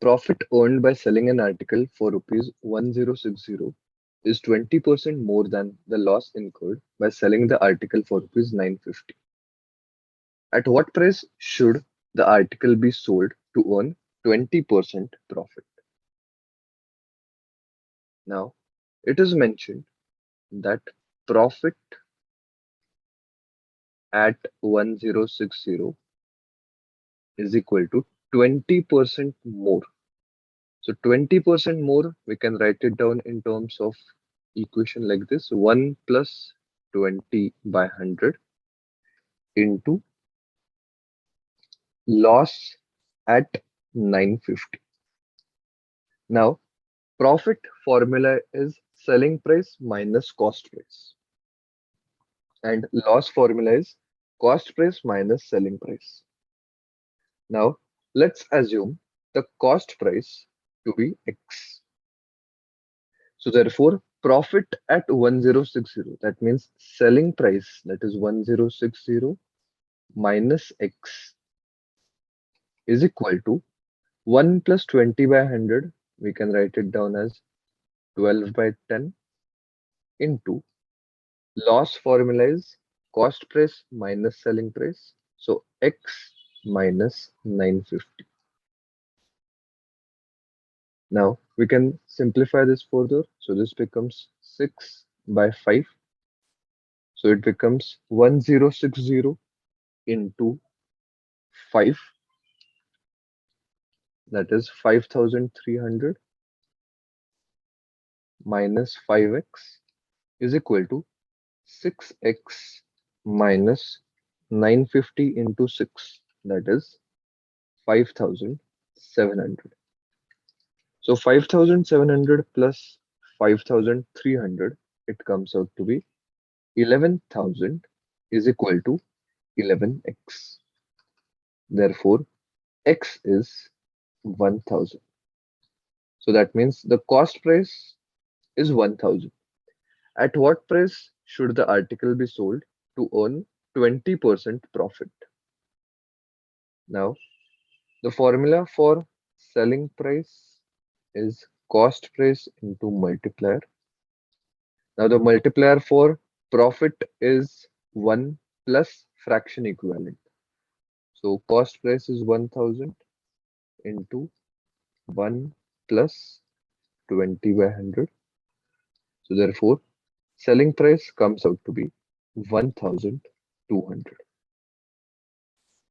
Profit earned by selling an article for rupees 1060 is 20% more than the loss incurred by selling the article for rupees 950. At what price should the article be sold to earn 20% profit? Now, it is mentioned that profit at 1060 is equal to 20% more. So 20% more, we can write it down in terms of equation like this: 1 plus 20 by 100 into loss at 950. Now, profit formula is selling price minus cost price, and loss formula is cost price minus selling price. Now, let's assume the cost price to be X. So therefore, profit at 1060, that means selling price, that is 1060 minus X, is equal to 1 plus 20 by 100. We can write it down as 12 by 10 into loss formula is cost price minus selling price. So X minus 950. Now we can simplify this further. So this becomes 6 by 5. So it becomes 1060 into 5, that is 5300 minus 5x is equal to 6x minus 950 into 6, that is 5700. So 5700 plus 5300, it comes out to be 11,000 is equal to 11x. Therefore, x is 1000. So that means the cost price is 1000. At what price should the article be sold to earn 20% profit? Now, the formula for selling price is cost price into multiplier. Now, the multiplier for profit is 1 plus fraction equivalent. So, cost price is 1000 into 1 plus 20 by 100. So, therefore, selling price comes out to be 1200.